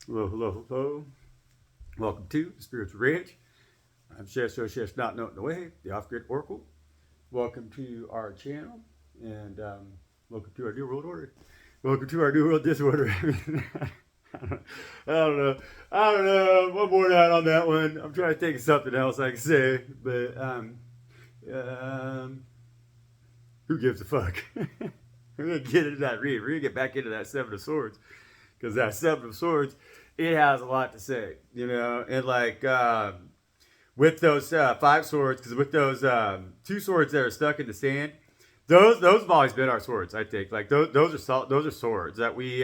Hello, hello, hello. Welcome to the Spiritual Ranch. I'm Chef Not Knowing the Way, the Off-Grid Oracle. Welcome to our channel, and welcome to our New World Order. Welcome to our New World Disorder. I don't know. One more night on that one. I'm trying to think of something else I can say, but who gives a fuck? We're gonna get into that read. We're gonna get back into that Seven of Swords, because that Seven of Swords, it has a lot to say, and like with those five swords, because with those two swords that are stuck in the sand, those have always been our swords. I think like those are swords that we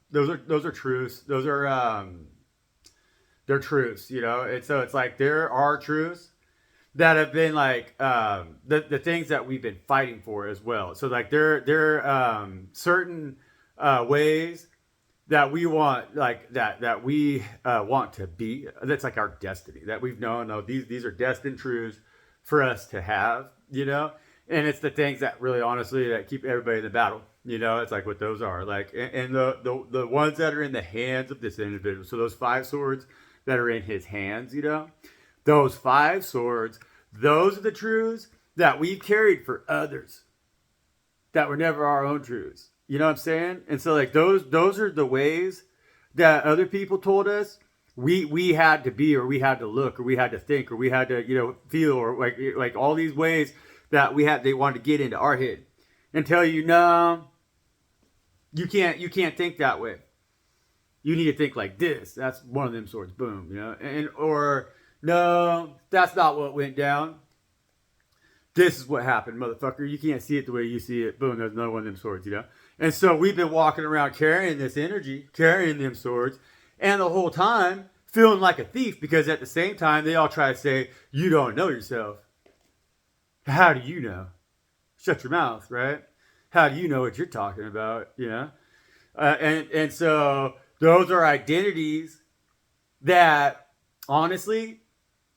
those are truths. Those are they're truths, and so it's like there are truths that have been like the things that we've been fighting for as well. So like there certain ways that we want, like that we want to be. That's like our destiny that we've known. Oh, these are destined truths for us to have, and it's the things that really honestly that keep everybody in the battle. It's like what those are like, and the ones that are in the hands of this individual. So those five swords that are in his hands, those five swords, those are the truths that we've carried for others that were never our own truths. You know what I'm saying? And so like those are the ways that other people told us we had to be, or we had to look, or we had to think, or we had to feel, or like all these ways that they wanted to get into our head and tell you, no, you can't think that way. You need to think like this. That's one of them swords. Boom, and or no, that's not what went down. This is what happened, motherfucker. You can't see it the way you see it. Boom, there's another one of them swords, And so we've been walking around carrying this energy, carrying them swords, and the whole time feeling like a thief, because at the same time they all try to say, you don't know yourself. How do you know? Shut your mouth, right? How do you know what you're talking about? And so those are identities that honestly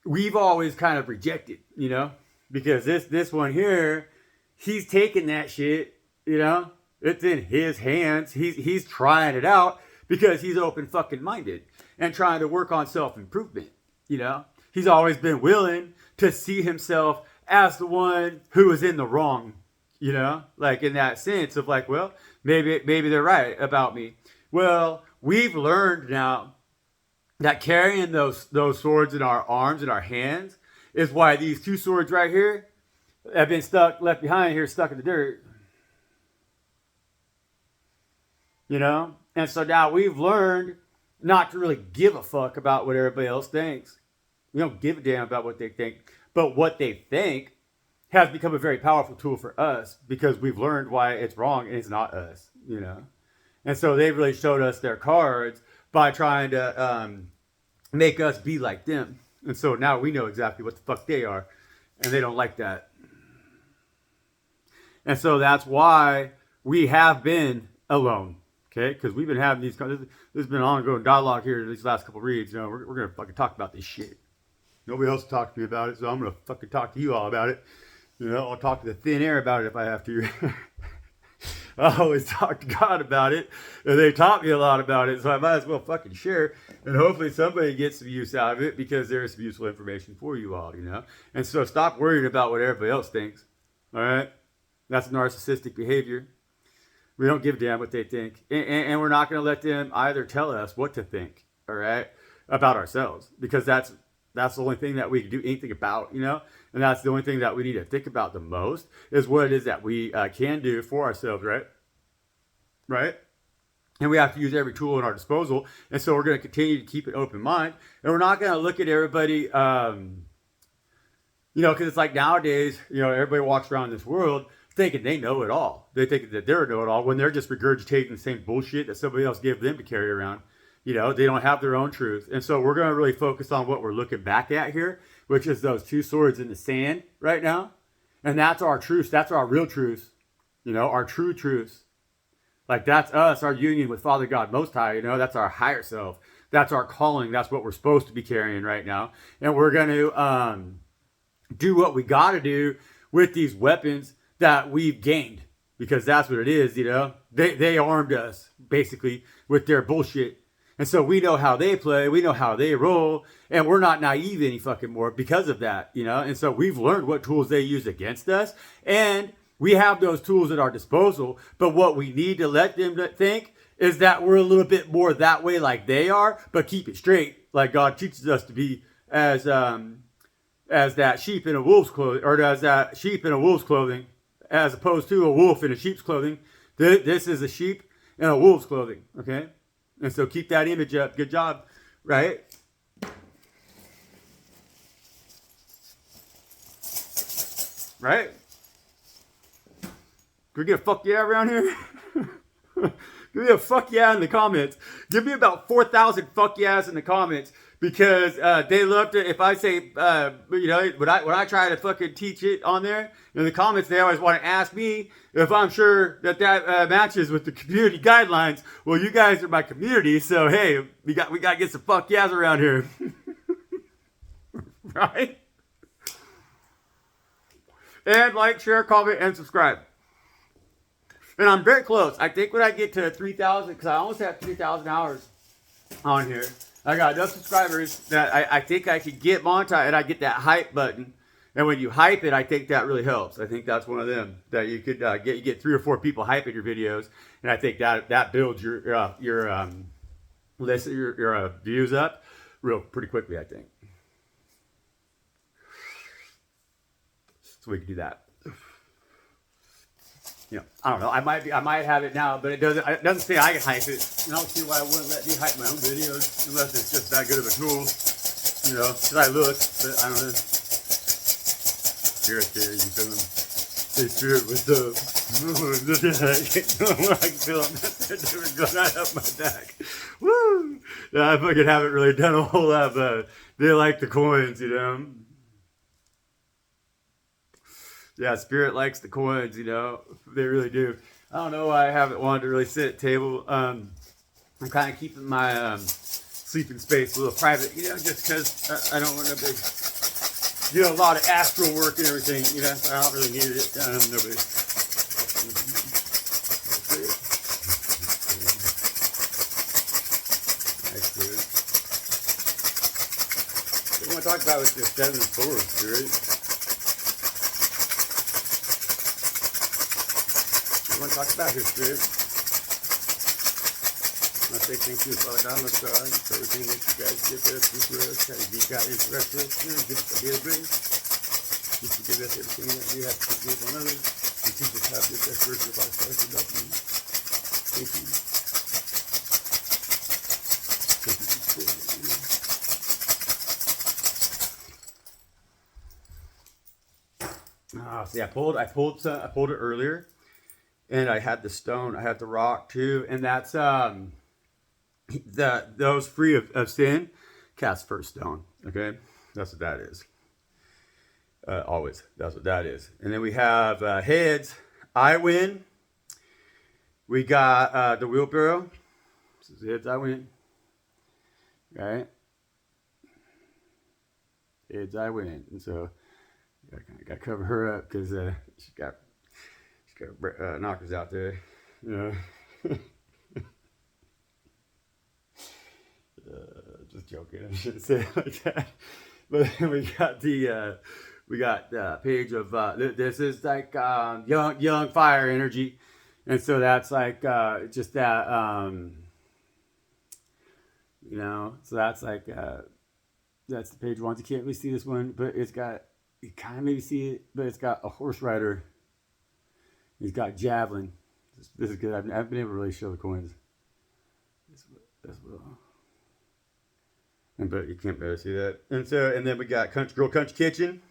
we've always kind of rejected, because this one here, he's taking that shit, it's in his hands. He's trying it out because he's open fucking minded and trying to work on self-improvement. He's always been willing to see himself as the one who is in the wrong, like in that sense of like, well, maybe they're right about me. Well, we've learned now that carrying those swords in our arms and our hands is why these two swords right here have been left behind here, stuck in the dirt. And so now we've learned not to really give a fuck about what everybody else thinks. We don't give a damn about what they think. But what they think has become a very powerful tool for us, because we've learned why it's wrong and it's not us, And so they've really showed us their cards by trying to make us be like them. And so now we know exactly what the fuck they are, and they don't like that. And so that's why we have been alone, okay? Because we've been having these, this has been ongoing dialogue here these last couple reads. We're going to fucking talk about this shit. Nobody else talked to me about it, so I'm going to fucking talk to you all about it. I'll talk to the thin air about it if I have to. I always talk to God about it, and they taught me a lot about it, so I might as well fucking share, and hopefully somebody gets some use out of it, because there's some useful information for you all, And so stop worrying about what everybody else thinks, all right? That's narcissistic behavior. We don't give a damn what they think, and we're not going to let them either tell us what to think, all right, about ourselves, because that's the only thing that we can do anything about, And that's the only thing that we need to think about the most, is what it is that we can do for ourselves, right? Right? And we have to use every tool at our disposal. And so we're going to continue to keep an open mind. And we're not going to look at everybody, because it's like nowadays, everybody walks around this world thinking they know it all. They think that they're know it all when they're just regurgitating the same bullshit that somebody else gave them to carry around. They don't have their own truth. And so we're going to really focus on what we're looking back at here, which is those two swords in the sand right now. And that's our truth. That's our real truth. Our true truths. Like that's us, our union with Father God Most High. That's our higher self. That's our calling. That's what we're supposed to be carrying right now. And we're going to do what we got to do with these weapons that we've gained. Because that's what it is, They armed us, basically, with their bullshit. And so we know how they play, we know how they roll, and we're not naive any fucking more because of that, you know? And so we've learned what tools they use against us, and we have those tools at our disposal. But what we need to let them think is that we're a little bit more that way like they are, but keep it straight like God teaches us to be as that sheep in a wolf's clothing, or as that sheep in a wolf's clothing, as opposed to a wolf in a sheep's clothing. This is a sheep in a wolf's clothing, okay? And so keep that image up. Good job, right? Right? Can we get a fuck yeah around here? Give me a fuck yeah in the comments. Give me about 4,000 fuck yeahs in the comments, because they love to, if I say, you know, when I try to fucking teach it on there, in the comments, they always want to ask me if I'm sure that matches with the community guidelines. Well, you guys are my community, so hey, we got to get some fuck yeahs around here. Right? And like, share, comment, and subscribe. And I'm very close. I think when I get to 3,000, because I almost have 3,000 hours on here, I got enough subscribers that I think I could get monetized, and I get that hype button. And when you hype it, I think that really helps. I think that's one of them that you could get 3 or 4 people hyping your videos, and I think that builds your list, your views up pretty quickly, I think. So we can do that. You know, I don't know. I might have it now, but it doesn't say I can hype it. And I don't see why I wouldn't let me hype my own videos unless it's just that good of a tool. You know, because I look, but I don't know. Spirit there, you feel them? Hey, Spirit, what's up? I can feel them. They're going right up my back. Woo! Yeah, I fucking haven't really done a whole lot, but they like the coins, you know. Yeah, Spirit likes the coins, you know. They really do. I don't know why I haven't wanted to really sit at table. I'm kind of keeping my sleeping space a little private, you know, just because I don't want to do a lot of astral work and everything, you know. I don't really need it. Nobody. What I want to talk about is the 7 of Swords, Spirit. I want to talk about here, Spirit. I say thank you, Father God, Lord God, for everything that you guys did there through us, how you beat God into restoration, and give us the ability. You forgive us everything that we have to forgive one another, and teach us how to be the best version of ourselves without you. Thank you. Thank you, Spirit. See, I pulled it earlier. And I had the stone, I had the rock too, and that's those free of sin, cast first stone. Okay, that's what that is. Always, that's what that is. And then we have heads, I win. We got the wheelbarrow. This is heads, I win. Right? Heads, I win. And so I got to cover her up because she got knockers out there, you know. Just joking. I shouldn't say it like that. But then we got the page of this is like young fire energy, and so that's like just that you know. So that's like that's the page one. You can't really see this one, but it's got, you kind of maybe see it, but it's got a horse rider. He's got javelin. This is good. I've been able to really show the coins. That's well. But you can't better see that. And then we got Country Girl, Country Kitchen.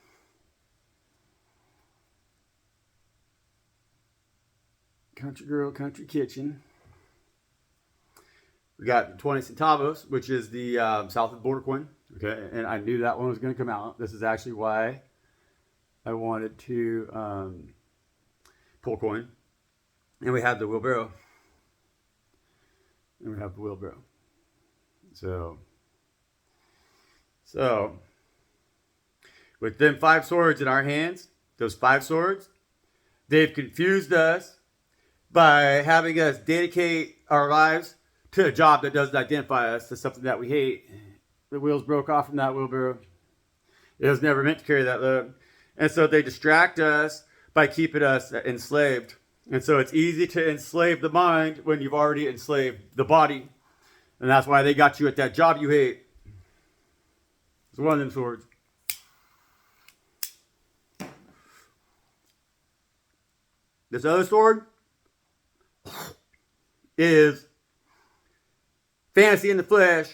Country Girl, Country Kitchen. We got 20 centavos, which is the south of the border coin. Okay, and I knew that one was going to come out. This is actually why I wanted to pull coin. And we have the wheelbarrow. So with them 5 swords in our hands, those 5 swords, they've confused us by having us dedicate our lives to a job that doesn't identify us, to something that we hate. The wheels broke off from that wheelbarrow. It was never meant to carry that load. And so they distract us by keeping us enslaved. And so it's easy to enslave the mind when you've already enslaved the body. And that's why they got you at that job you hate. It's one of them swords. This other sword is fantasy in the flesh,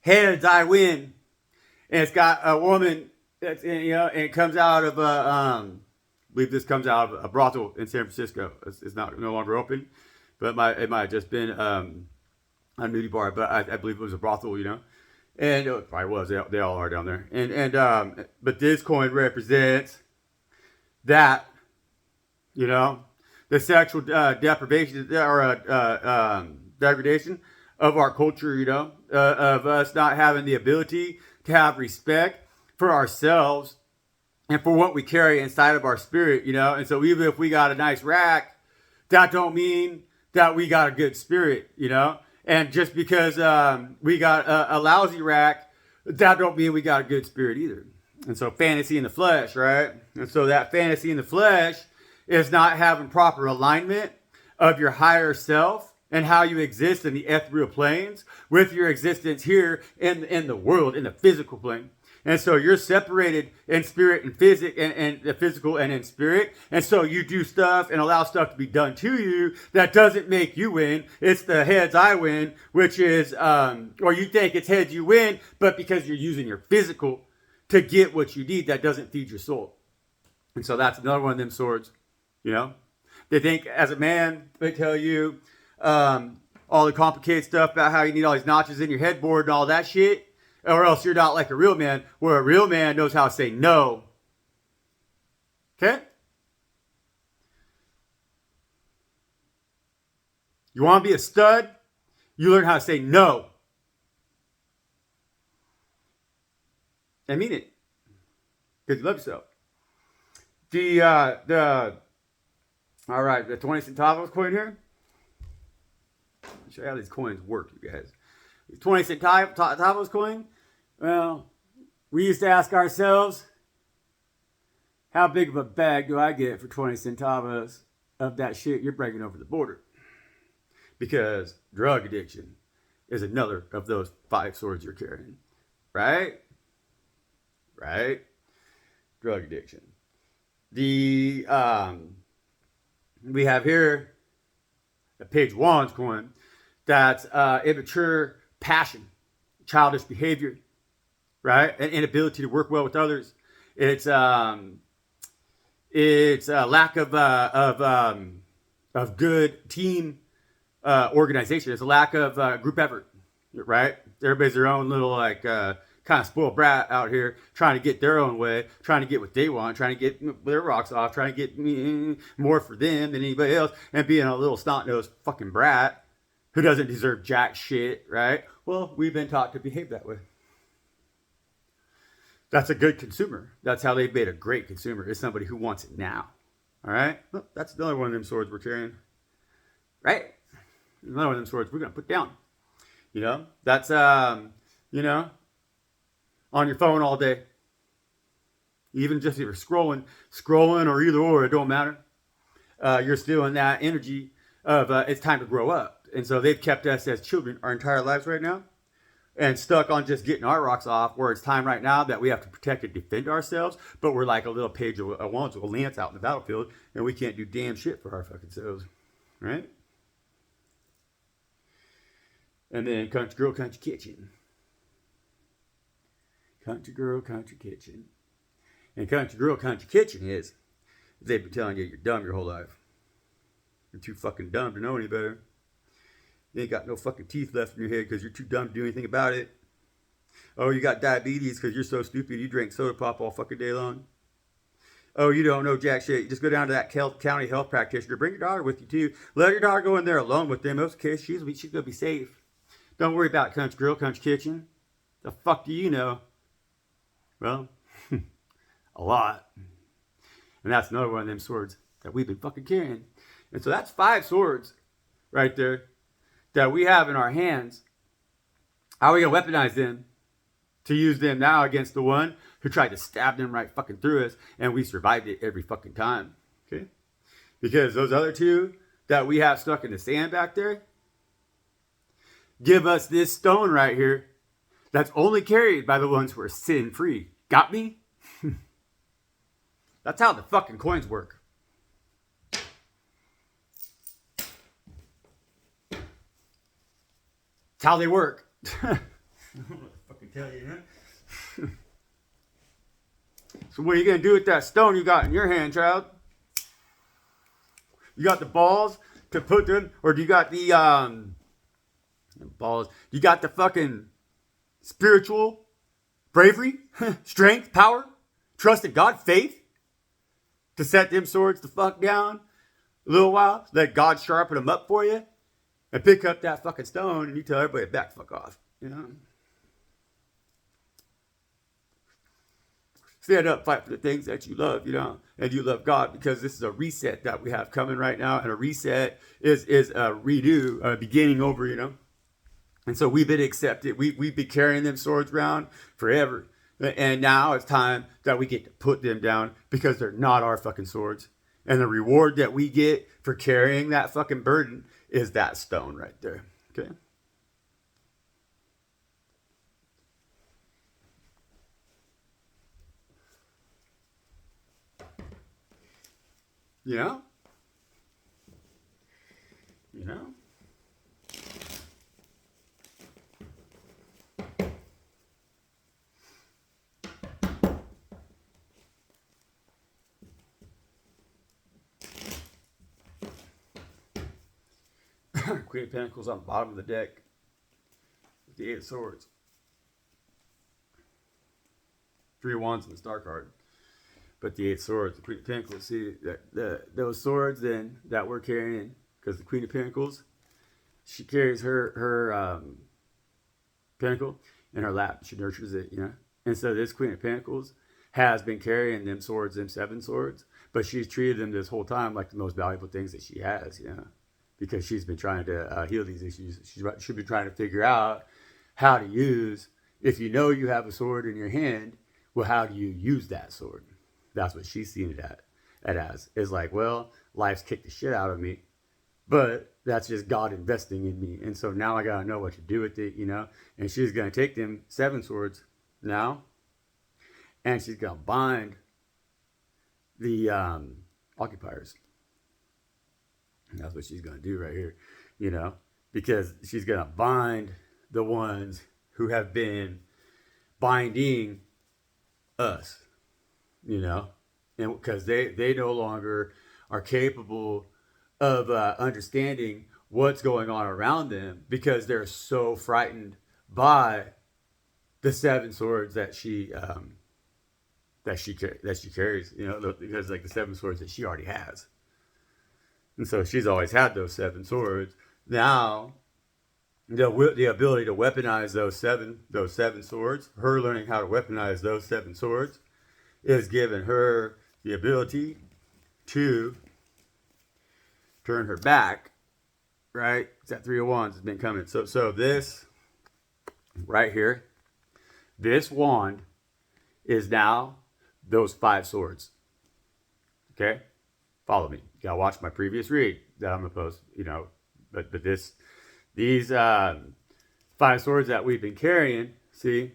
heads I win. And it's got a woman that's in, and it comes out of I believe this comes out of a brothel in San Francisco. It's not no longer open, but it might have just been a nudie bar. But I believe it was a brothel, and it probably was. They all are down there. But this coin represents that, the sexual deprivation or degradation of our culture, of us not having the ability to have respect for ourselves and for what we carry inside of our spirit, And so even if we got a nice rack, that don't mean that we got a good spirit, And just because we got a lousy rack, that don't mean we got a good spirit either. And so fantasy in the flesh, right? And so that fantasy in the flesh is not having proper alignment of your higher self and how you exist in the ethereal planes with your existence here in the world, in the physical plane. And so you're separated in spirit and and the physical and in spirit. And so you do stuff and allow stuff to be done to you that doesn't make you win. It's the heads I win, which is, or you think it's heads you win, but because you're using your physical to get what you need, that doesn't feed your soul. And so that's another one of them swords, They think as a man, they tell you all the complicated stuff about how you need all these notches in your headboard and all that shit. Or else you're not like a real man, where a real man knows how to say no. Okay? You want to be a stud? You learn how to say no. And mean it. Because you love yourself. All right, the 20 centavos coin here. I'll show you how these coins work, you guys. 20 centavos coin. Well, we used to ask ourselves, how big of a bag do I get for 20 centavos of that shit you're bringing over the border? Because drug addiction is another of those 5 swords you're carrying. Right? Drug addiction. We have here a page wands coin. That's immature passion, childish behavior, right? An inability to work well with others. It's a lack of good team organization. It's a lack of group effort, right? Everybody's their own little kind of spoiled brat out here, trying to get their own way, trying to get what they want, trying to get their rocks off, trying to get more for them than anybody else, and being a little snot-nosed fucking brat who doesn't deserve jack shit, right? Well, we've been taught to behave that way. That's a good consumer. That's how they've made a great consumer, is somebody who wants it now. All right? Well, that's another one of them swords we're carrying. Right? Another one of them swords we're going to put down. That's, on your phone all day. Even just if you're scrolling or either or, it don't matter. You're still in that energy of it's time to grow up. And so they've kept us as children our entire lives right now and stuck on just getting our rocks off, where it's time right now that we have to protect and defend ourselves, but we're like a little page of wands with a lance out in the battlefield, and we can't do damn shit for our fucking selves, right? And then country girl, country kitchen. Country girl, country kitchen. And country girl, country kitchen is, they've been telling you you're dumb your whole life. You're too fucking dumb to know any better. You ain't got no fucking teeth left in your head because you're too dumb to do anything about it. Oh, you got diabetes because you're so stupid you drink soda pop all fucking day long. Oh, you don't know jack shit. You just go down to that county health practitioner. Bring your daughter with you too. Let your daughter go in there alone with them. Okay, she's going to be safe. Don't worry about country girl, country kitchen. The fuck do you know? Well, a lot. And that's another one of them swords that we've been fucking carrying. And so that's 5 swords right there that we have in our hands, how are we going to weaponize them to use them now against the one who tried to stab them right fucking through us, and we survived it every fucking time? Okay? Because those other two that we have stuck in the sand back there give us this stone right here that's only carried by the ones who are sin free. Got me? That's how the fucking coins work. It's how they work. I don't know what to fucking tell you, huh? So what are you going to do with that stone you got in your hand, child? You got the balls to put them, or do you got the balls? You got the fucking spiritual bravery, strength, power, trust in God, faith to set them swords the fuck down a little while, let God sharpen them up for you, and pick up that fucking stone and you tell everybody to back the fuck off, you know? Stand up, fight for the things that you love, you know, and you love God, because this is a reset that we have coming right now, and a reset is a redo, a beginning over, you know. And so we've been accepted. We've been carrying them swords around forever, and now it's time that we get to put them down, because they're not our fucking swords. And the reward that we get for carrying that fucking burden is that stone right there. Okay. You know? You know? Queen of Pentacles on the bottom of the deck with the Eight of Swords. Three of Wands in the Star card. But the Eight of Swords, the Queen of Pentacles, see, those swords then that we're carrying, because the Queen of Pentacles, she carries her pentacle in her lap. She nurtures it, you know. And so this Queen of Pentacles has been carrying them swords, them 7 swords, but she's treated them this whole time like the most valuable things that she has, you know, because she's been trying to heal these issues. She's been trying to figure out how to use, if you know you have a sword in your hand, well, how do you use that sword? That's what she's seen it as. Is like, well, life's kicked the shit out of me, but that's just God investing in me. And so now I got to know what to do with it, you know? And she's going to take them 7 swords now, and she's going to bind the occupiers. And that's what she's going to do right here, you know? Because she's going to bind the ones who have been binding us. You know, and because they no longer are capable of understanding what's going on around them, because they're so frightened by the 7 swords that she carries. You know, because like the 7 swords that she already has, and so she's always had those 7 swords. Now, the ability to weaponize those seven swords, her learning how to weaponize those 7 swords, is giving her the ability to turn her back, right? That 3 of Wands has been coming. So this right here, this wand is now those 5 swords. Okay? Follow me. You gotta watch my previous read that I'm gonna post, you know. But these 5 swords that we've been carrying, see,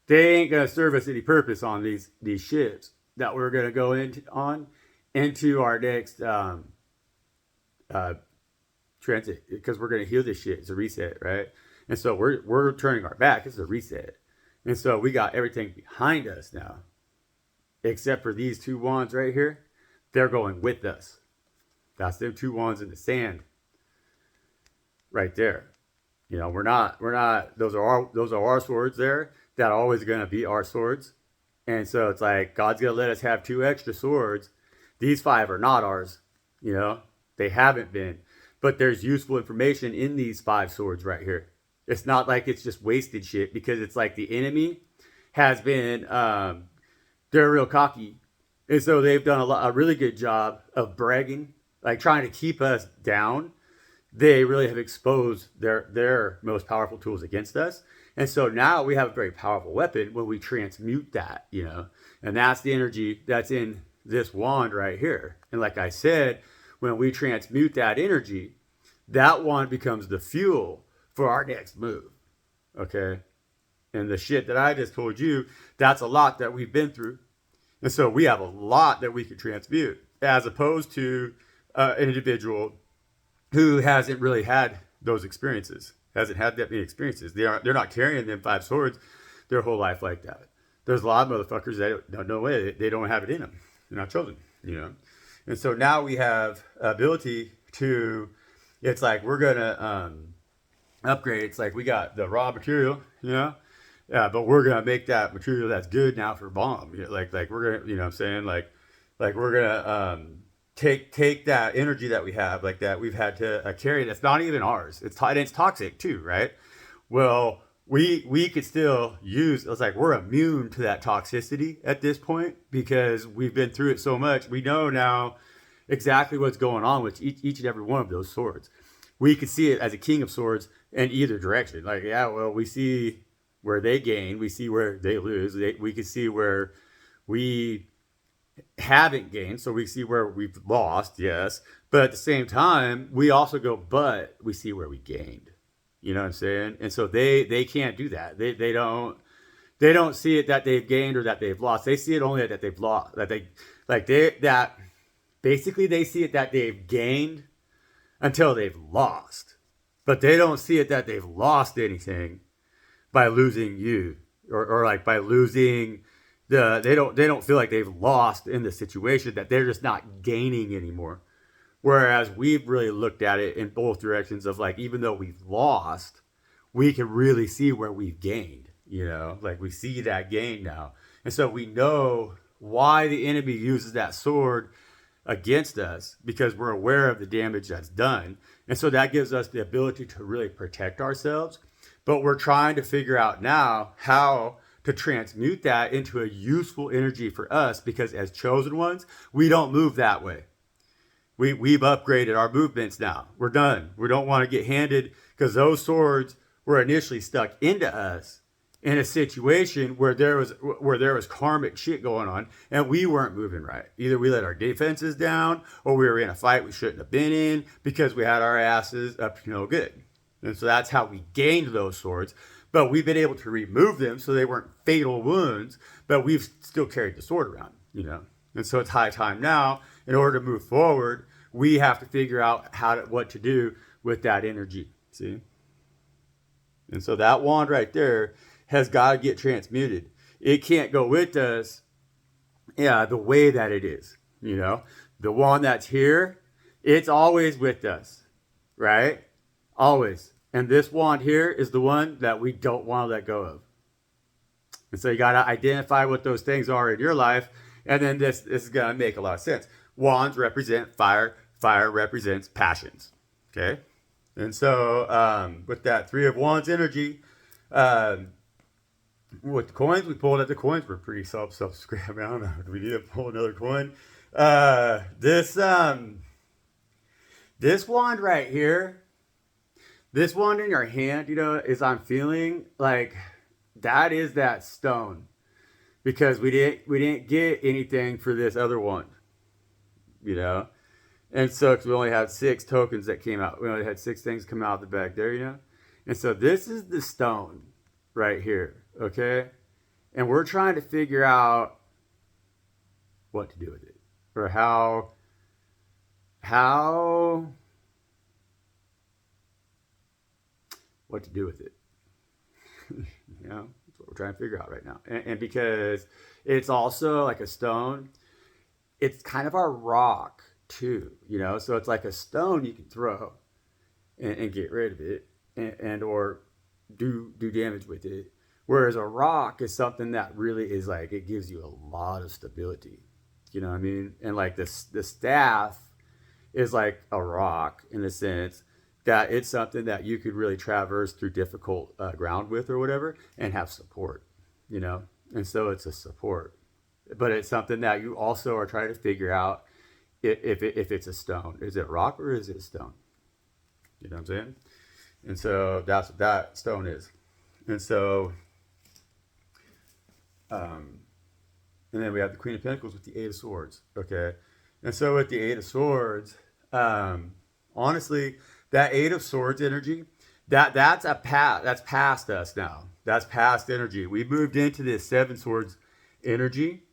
they ain't gonna serve us any purpose on these ships that we're gonna go into our next transit, because we're gonna heal this shit. It's a reset, right? And so we're turning our back. It's a reset, and so we got everything behind us now, except for these 2 wands right here. They're going with us. That's them 2 wands in the sand, right there. You know, we're not. Those are our swords there. That are always going to be our swords. And so it's like, God's going to let us have 2 extra swords. These 5 are not ours, you know, they haven't been, but there's useful information in these 5 swords right here. It's not like it's just wasted shit, because it's like the enemy has been, they're real cocky. And so they've done a really good job of bragging, like trying to keep us down, they really have exposed their most powerful tools against us. And so now we have a very powerful weapon when we transmute that, and that's the energy that's in this wand right here. And like I said, when we transmute that energy, that wand becomes the fuel for our next move. Okay. And the shit that I just told you, that's a lot that we've been through. And so we have a lot that we can transmute, as opposed to an individual who hasn't really had those experiences, hasn't had that many experiences. They're not carrying them 5 swords their whole life like that. There's a lot of motherfuckers that don't know way. They don't have it in them. They're not chosen, And so now we have ability to, it's like we're going to upgrade. It's like we got the raw material, yeah, but we're gonna make that material that's good now for bomb. Like we're gonna, what I'm saying, like we're gonna take that energy that we have, like that we've had to carry, that's not even ours. It's toxic too, right? Well, we could still use. It's like we're immune to that toxicity at this point because we've been through it so much. We know now exactly what's going on with each and every one of those swords. We could see it as a king of swords in either direction. Like, yeah, well, we see where they gain, we see where they lose. We can see where we haven't gained, so we see where we've lost, yes. But at the same time, we also go, but we see where we gained. You know what I'm saying? And so they can't do that. They don't see it that they've gained or that they've lost. They see it only that they've lost. That basically they see it that they've gained until they've lost. But they don't see it that they've lost anything by losing you, or like by losing they don't feel like they've lost in the situation, that they're just not gaining anymore. Whereas we've really looked at it in both directions of like, even though we've lost, we can really see where we've gained, like we see that gain now. And so we know why the enemy uses that sword against us, because we're aware of the damage that's done. And so that gives us the ability to really protect ourselves. But we're trying to figure out now how to transmute that into a useful energy for us, because as chosen ones, we don't move that way. We've upgraded our movements now. We're done. We don't want to get handed, because those swords were initially stuck into us in a situation where there was karmic shit going on, and we weren't moving right. Either we let our defenses down, or we were in a fight we shouldn't have been in because we had our asses up to no good. And so that's how we gained those swords. But we've been able to remove them so they weren't fatal wounds, but we've still carried the sword around, And so it's high time now, in order to move forward, we have to figure out what to do with that energy, see? And so that wand right there has got to get transmuted. It can't go with us, the way that it is, The wand that's here, it's always with us, right? Always. And this wand here is the one that we don't want to let go of. And so you got to identify what those things are in your life. And then this is going to make a lot of sense. Wands represent fire. Fire represents passions. Okay. And so with that 3 of Wands energy, with the coins, we pulled out the coins. We're pretty self-scrapping. I don't know. Do we need to pull another coin? This wand right here, this wand in your hand, is, I'm feeling like that is that stone, because we didn't get anything for this other one, and so because we only had 6 tokens that came out, we only had 6 things come out of the back there, and so this is the stone right here, okay, and we're trying to figure out what to do with it, or how what to do with it. That's what we're trying to figure out right now. And because it's also like a stone, it's kind of our rock too, so it's like a stone you can throw and get rid of it, and or do damage with it. Whereas a rock is something that really is like, it gives you a lot of stability. You know what I mean? And like the staff is like a rock in the sense that it's something that you could really traverse through difficult ground with or whatever, and have support, and so it's a support. But it's something that you also are trying to figure out if it's a stone. Is it rock or is it a stone? You know what I'm saying? And so that's what that stone is. And so, um, and then we have the Queen of Pentacles with the Eight of Swords. Okay. And so with the Eight of Swords, honestly, that Eight of Swords energy, that's past us now. That's past energy. We moved into this Seven Swords energy,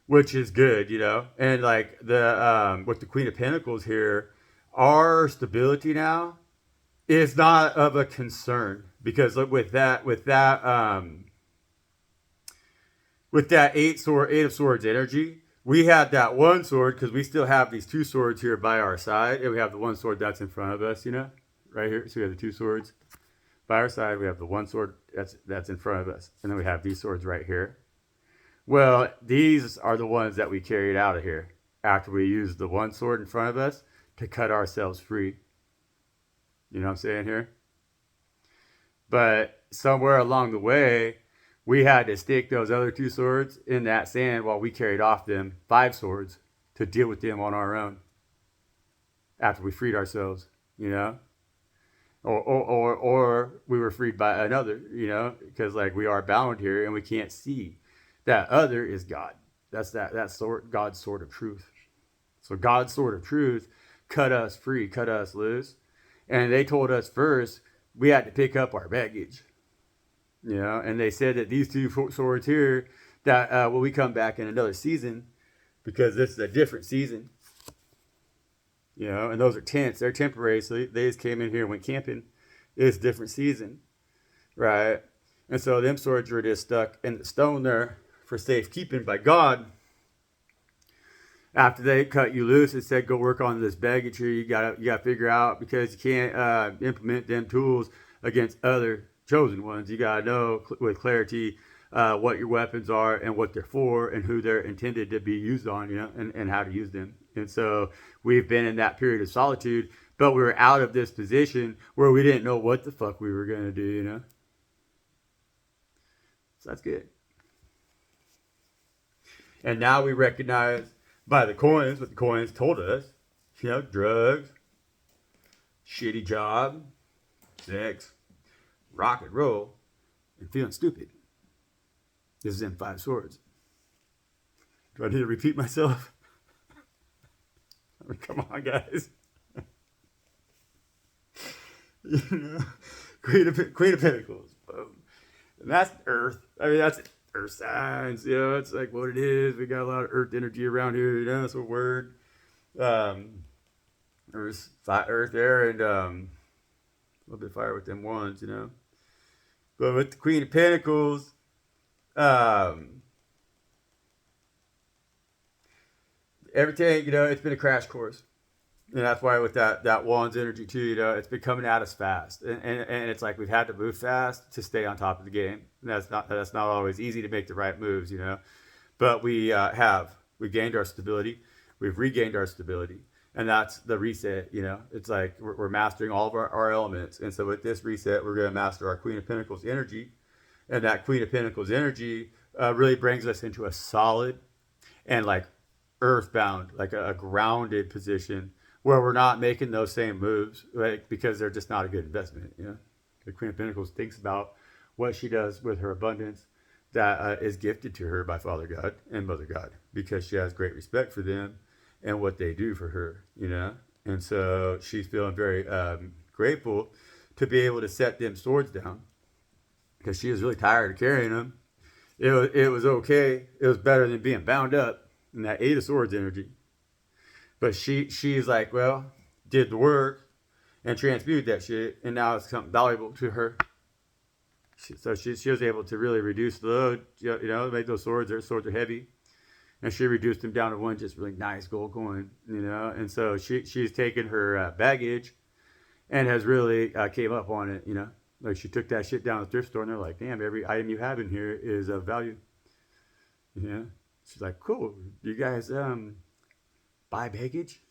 which is good, you know. And like the with the Queen of Pentacles here, our stability now is not of a concern because look with that eight of swords energy, we had that one sword because we still have these two swords here by our side, and we have the one sword that's in front of us, you know, right here. So we have the two swords by our side. We have the one sword that's in front of us, and then we have these swords right here. Well, these are the ones that we carried out of here after we used the one sword in front of us to cut ourselves free. You know what I'm saying here? But somewhere along the way, we had to stick those other two swords in that sand while we carried off them 5 swords to deal with them on our own after we freed ourselves, you know? Or we were freed by another, you know, because like we are bound here and we can't see. That other is God. That's God's sword of truth. So God's sword of truth cut us free, cut us loose. And they told us first we had to pick up our baggage. You know, and they said that these two swords here, that when we come back in another season, because this is a different season, you know, and those are tents, they're temporary, so they just came in here and went camping. It's a different season, right? And so them swords were just stuck in the stone there for safekeeping by God. After they cut you loose and said, go work on this baggage here, you gotta figure out, because you can't implement them tools against other chosen ones. You gotta know with clarity what your weapons are and what they're for and who they're intended to be used on, you know, and how to use them. And so we've been in that period of solitude, but we were out of this position where we didn't know what the fuck we were gonna do, you know. So that's good. And now we recognize by the coins what the coins told us, you know, drugs, shitty job, sex, rock and roll, and feeling stupid. This is in 5 swords. Do I need to repeat myself? I mean, come on, guys. You know, Queen of Pentacles. Boom. And that's Earth. I mean, that's Earth signs. You know, it's like what it is. We got a lot of Earth energy around here. You know, it's a word. There's Earth there, and a little bit of fire with them ones. You know. But with the Queen of Pentacles, everything, you know, it's been a crash course. And that's why with that Wands energy too, you know, it's been coming at us fast. And it's like we've had to move fast to stay on top of the game. And that's not always easy to make the right moves, you know. But we gained our stability. We've regained our stability. And that's the reset, you know. It's like we're mastering all of our elements. And so with this reset, we're going to master our Queen of Pentacles energy. And that Queen of Pentacles energy really brings us into a solid and like earthbound, like a grounded position where we're not making those same moves, right? Because they're just not a good investment, you know. The Queen of Pentacles thinks about what she does with her abundance that is gifted to her by Father God and Mother God, because she has great respect for them and what they do for her, you know. And so she's feeling very grateful to be able to set them swords down, because she was really tired of carrying them. It was okay. It was better than being bound up in that 8 of Swords energy. But she's like, well, did the work and transmuted that shit, and now it's something valuable to her. So she was able to really reduce the load. You know, make those swords. Their swords are heavy, and she reduced them down to one just really nice gold coin. You know, and so she's taken her baggage and has really came up on it. You know, like she took that shit down to the thrift store, and they're like, damn, every item you have in here is of value. You know, she's like, cool. You guys buy baggage?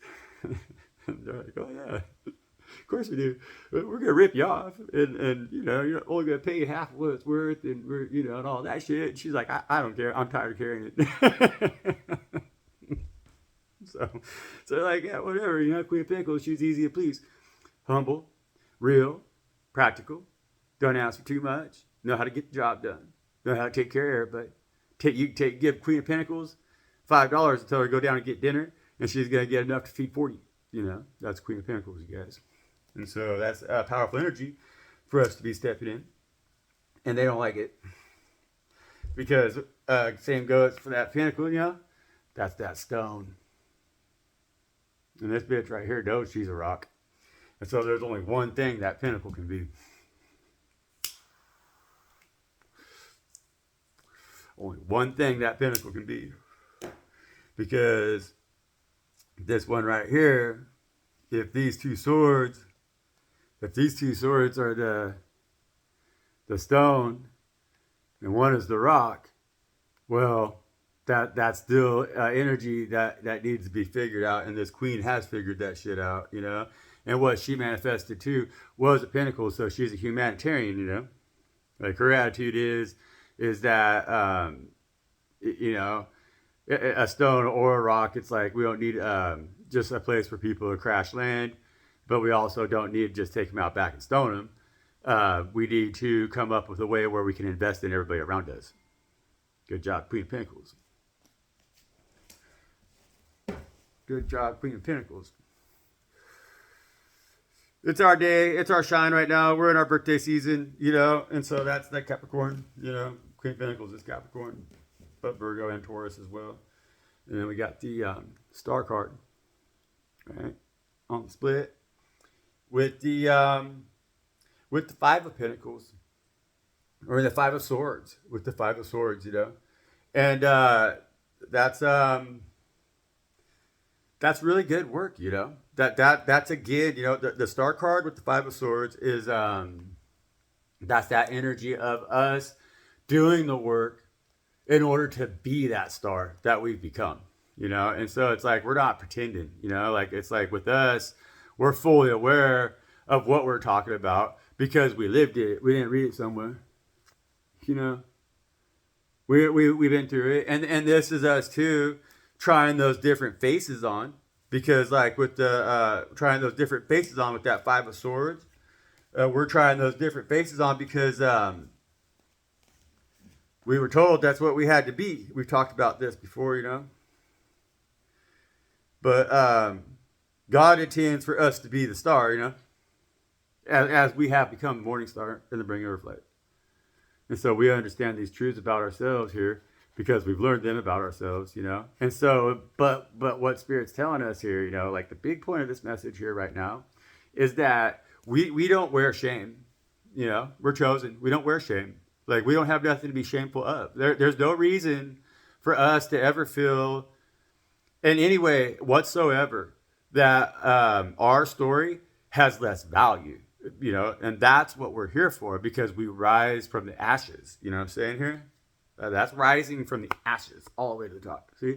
They're like, oh yeah, of course we do. We're gonna rip you off, and you know, you're only gonna pay you half of what it's worth, and we're, you know, and all that shit. And she's like, I don't care. I'm tired of carrying it. so they're like, yeah, whatever. You know, Queen of Pentacles, she's easy to please, humble, real, practical, don't ask for too much, know how to get the job done, know how to take care of everybody. Give Queen of Pentacles $5 and tell her to go down and get dinner, and she's gonna get enough to feed 40. You know, that's Queen of Pentacles, you guys. And so that's powerful energy for us to be stepping in, and they don't like it because same goes for that Pentacle. You know, that's that stone. And this bitch right here knows she's a rock. And so there's only one thing that Pentacle can be. Only one thing that Pentacle can be. Because this one right here, if these two swords are the stone and one is the rock, well, that's still energy that needs to be figured out, and this queen has figured that shit out, you know. And what she manifested too was a pentacle, so she's a humanitarian, you know. Like her attitude is that you know, a stone or a rock, it's like we don't need just a place for people to crash land, but we also don't need to just take them out back and stone them. We need to come up with a way where we can invest in everybody around us. Good job, Queen of Pentacles. Good job, Queen of Pentacles. It's our day. It's our shine right now. We're in our birthday season, you know, and so that's that Capricorn, you know. Queen of Pentacles is Capricorn, but Virgo and Taurus as well. And then we got the star card, right, on the split with the Five of Pentacles, or the Five of Swords, with the Five of Swords, you know. And that's really good work, you know. That's again, you know, the star card with the Five of Swords is that's that energy of us doing the work in order to be that star that we've become, you know. And so it's like we're not pretending, you know. Like it's like with us, we're fully aware of what we're talking about because we lived it. We didn't read it somewhere, you know. We've been through it, and this is us too, trying those different faces on, because like with the trying those different faces on with that Five of Swords, we're trying those different faces on because we were told that's what we had to be. We've talked about this before, you know. But God intends for us to be the star, you know, as we have become the morning star in the bringer of light. And so we understand these truths about ourselves here because we've learned them about ourselves, you know. And so, but what Spirit's telling us here, you know, like the big point of this message here right now is that we don't wear shame, you know. We're chosen. We don't wear shame. Like we don't have nothing to be shameful of. There's no reason for us to ever feel in any way whatsoever that our story has less value. You know, and that's what we're here for, because we rise from the ashes. You know what I'm saying here? That's rising from the ashes all the way to the top. See?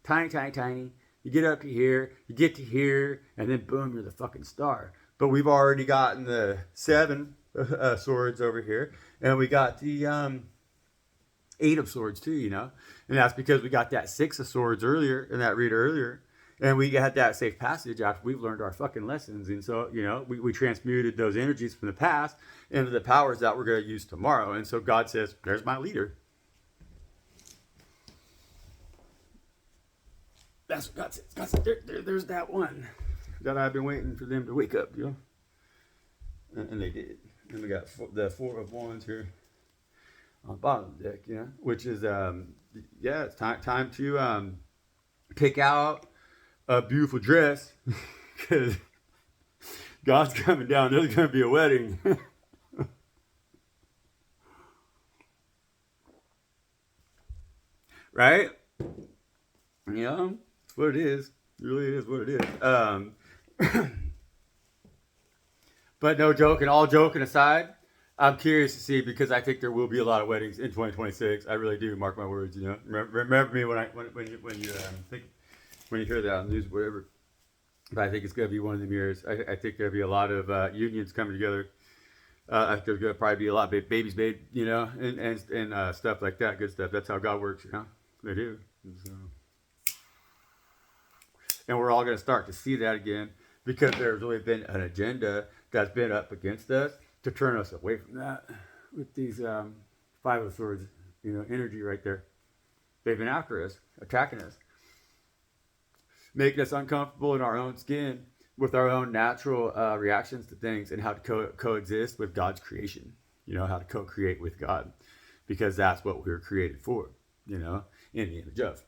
Tiny, tiny, tiny. You get up to here, you get to here, and then boom, you're the fucking star. But we've already gotten the Seven Swords over here, and we got the Eight of Swords too, you know? And that's because we got that Six of Swords earlier, in that read earlier. And we had that safe passage after we've learned our fucking lessons. And so, you know, we transmuted those energies from the past into the powers that we're going to use tomorrow. And so God says, there's my leader. That's what God says. God says, there's that one that I've been waiting for them to wake up, you know. And they did. And we got the Four of Wands here on the bottom of the deck, you know, which is, yeah, it's time to pick out a beautiful dress, because God's coming down. There's going to be a wedding. Right? You know, it's what it is. It really is what it is. But no joking, all joking aside, I'm curious to see, because I think there will be a lot of weddings in 2026. I really do. Mark my words. You know, remember me when you think. When you hear that on the news, whatever. But I think it's going to be one of the years. I think there'll be a lot of unions coming together. I think there's going to probably be a lot of babies made, you know, and stuff like that. Good stuff. That's how God works, you know. They do. And we're all going to start to see that again, because there's really been an agenda that's been up against us to turn us away from that with these five of swords, energy right there. They've been after us, attacking us, making us uncomfortable in our own skin with our own natural reactions to things and how to coexist with God's creation. How to co-create with God, because that's what we were created for, in the image of.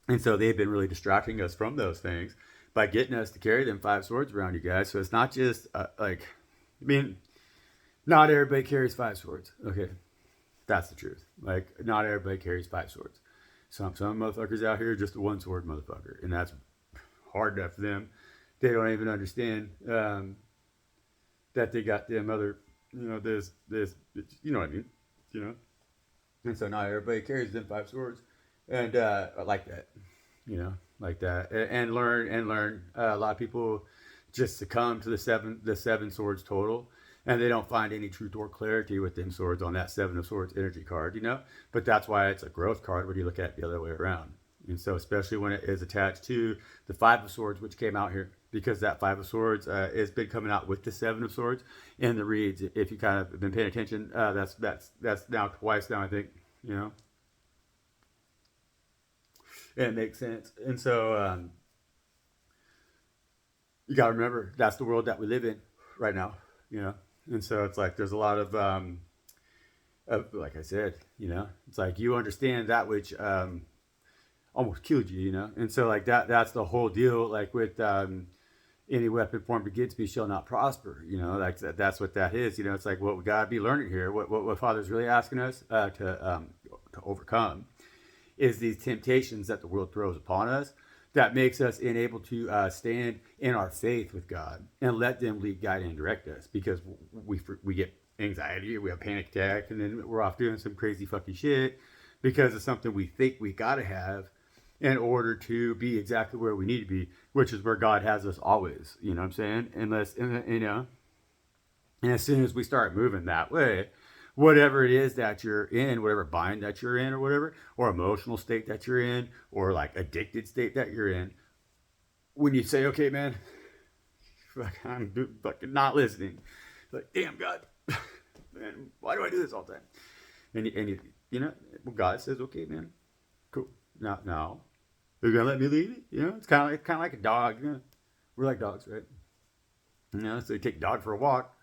And so they've been really distracting us from those things by getting us to carry them five swords around, you guys. So it's not just not everybody carries five swords. Okay, that's the truth. Not everybody carries five swords. Some motherfuckers out here are just a one sword motherfucker, and that's hard enough for them. They don't even understand that they got them other, this, you know what I mean, And so not everybody carries them five swords, and like that, like that, and learn. A lot of people just succumb to the seven swords total, and they don't find any truth or clarity with them swords on that seven of swords energy card, But that's why it's a growth card when you look at it the other way around. And so, especially when it is attached to the five of swords, which came out here, because that five of swords has been coming out with the seven of swords in the reads. If you kind of been paying attention, that's now twice now, I think, And it makes sense. And so you got to remember, that's the world that we live in right now, And so it's like there's a lot of like I said, it's like you understand that which almost killed you, And so that's the whole deal. Like with any weapon formed against me shall not prosper, Like that's what that is. It's like what we gotta be learning here. What Father's really asking us to overcome is these temptations that the world throws upon us that makes us unable to stand in our faith with God and let them lead, guide, and direct us, because we get anxiety, we have panic attack, and then we're off doing some crazy fucking shit because of something we think we gotta have in order to be exactly where we need to be, which is where God has us always. You know what I'm saying? And as soon as we start moving that way, whatever it is that you're in, whatever bind that you're in or whatever, or emotional state that you're in, or like addicted state that you're in, when you say, okay, man, I'm fucking not listening. Like, damn, God, man, why do I do this all the time? And well, God says, okay, man, cool. Now, you're gonna let me lead it? It's kind of like a dog. We're like dogs, right? So you take a dog for a walk,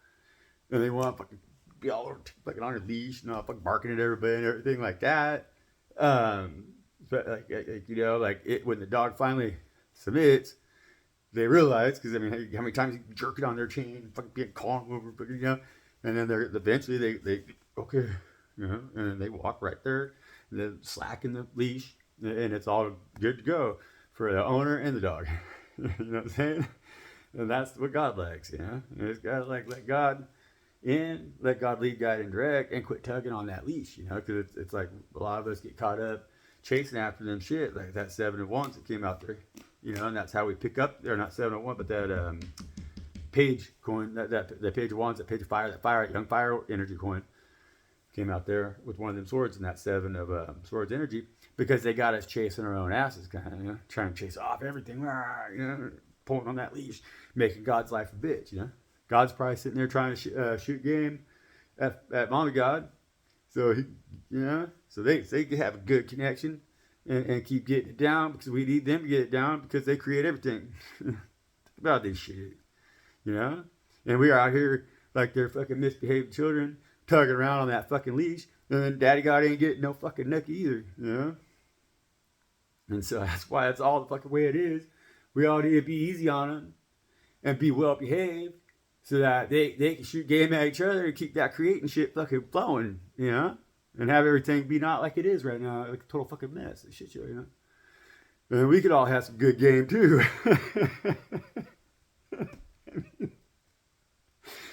and they want to fucking be all over, fucking on your leash, fucking barking at everybody and everything like that. But when the dog finally submits, they realize, because how many times you jerk it on their chain, fucking being calm over, and then they're eventually they okay, and then they walk right there, and then slacken the leash, and it's all good to go for the owner and the dog. You know what I'm saying? And that's what God likes, And it's got to let God in, let God lead, guide, and direct, and quit tugging on that leash, because it's like a lot of us get caught up chasing after them shit, like that 7 of Wands that came out there, and that's how we pick up, or not 7 of Wands, but that page coin, that page of Wands, that page of fire, that young fire energy coin came out there with one of them swords and that 7 of swords energy, because they got us chasing our own asses, kind of, trying to chase off everything, pulling on that leash, making God's life a bitch, God's probably sitting there trying to shoot game at Mommy God, so so they can have a good connection and keep getting it down, because we need them to get it down, because they create everything. Think about this shit, and we are out here like they're fucking misbehaved children, tugging around on that fucking leash, and then Daddy God ain't getting no fucking nookie either, And so that's why it's all the fucking way it is. We all need to be easy on them and be well behaved, so that they can shoot game at each other and keep that creating shit fucking flowing, and have everything be not like it is right now, like a total fucking mess, a shit show, And we could all have some good game too.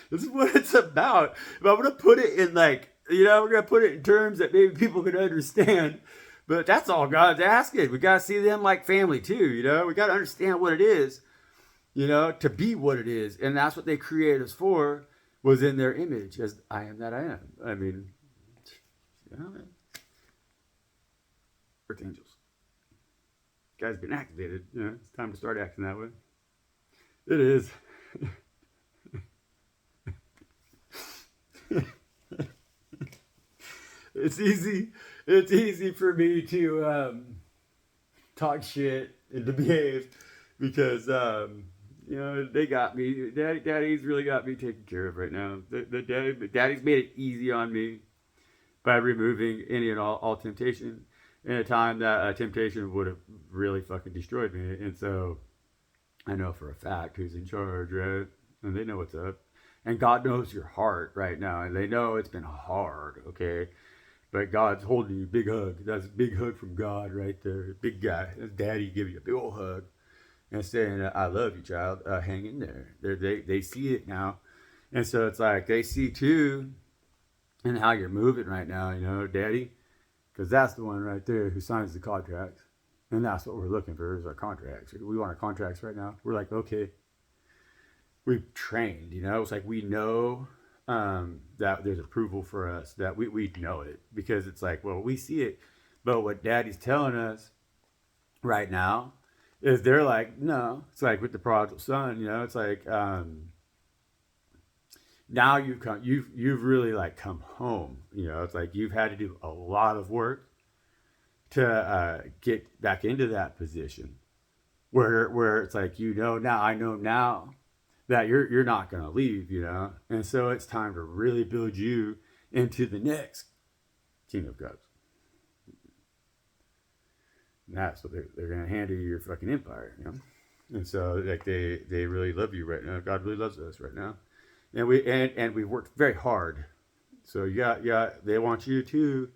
This is what it's about. But I'm gonna put it in we're gonna put it in terms that maybe people can understand. But that's all God's asking. We gotta see them like family too, We gotta understand what it is, to be what it is. And that's what they created us for, was in their image, as I am that I am. I mean, Earth angels. Guys been activated. It's time to start acting that way. It is. It's easy for me to talk shit and to behave because they got me. Daddy's really got me taken care of right now. Daddy's made it easy on me by removing any and all temptation in a time that temptation would have really fucking destroyed me. And so I know for a fact who's in charge, right? And they know what's up. And God knows your heart right now. And they know it's been hard, okay? But God's holding you. Big hug. That's a big hug from God right there. Big guy. That's Daddy giving you a big old hug and saying, I love you, child. Hang in there. They see it now. And so it's like they see too and how you're moving right now, Daddy. Because that's the one right there who signs the contracts. And that's what we're looking for is our contracts. We want our contracts right now. We're like, okay, we've trained, It's like we know that there's approval for us, that we know it. Because it's like, well, we see it. But what Daddy's telling us right now is they're like, no. It's like with the prodigal son, it's like now you've really like come home. It's like you've had to do a lot of work to get back into that position where it's like now I know now that you're not gonna leave, and so it's time to really build you into the next King of Cups. And that's what they're gonna hand you your fucking empire, and so like they really love you right now. God really loves us right now, and we worked very hard. So they want you to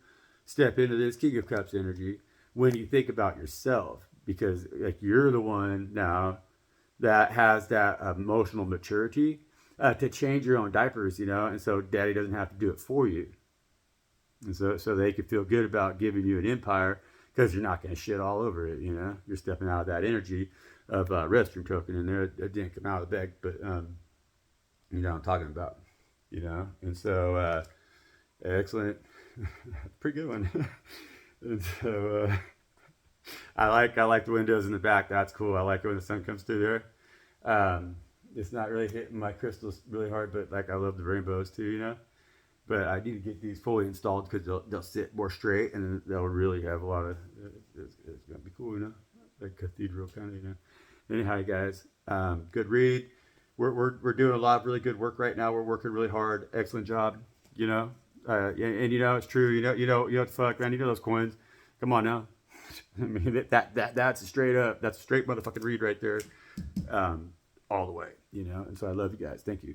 step into this King of Cups energy when you think about yourself, because like you're the one now that has that emotional maturity to change your own diapers, and so Daddy doesn't have to do it for you, and so they can feel good about giving you an empire because you're not going to shit all over it, You're stepping out of that energy of restroom token in there. It didn't come out of the bag, but what I'm talking about, and so excellent. Pretty good one. And so I like the windows in the back. That's cool. I like it when the sun comes through there. It's not really hitting my crystals really hard, but like I love the rainbows too, But I need to get these fully installed because they'll sit more straight and they'll really have a lot of. It's gonna be cool, like cathedral kind of, Anyhow, guys, good read. We're doing a lot of really good work right now. We're working really hard. Excellent job, and it's true. You know what the fuck, man. Those coins. Come on now. I mean that's a straight motherfucking read right there, all the way. And so I love you guys. Thank you.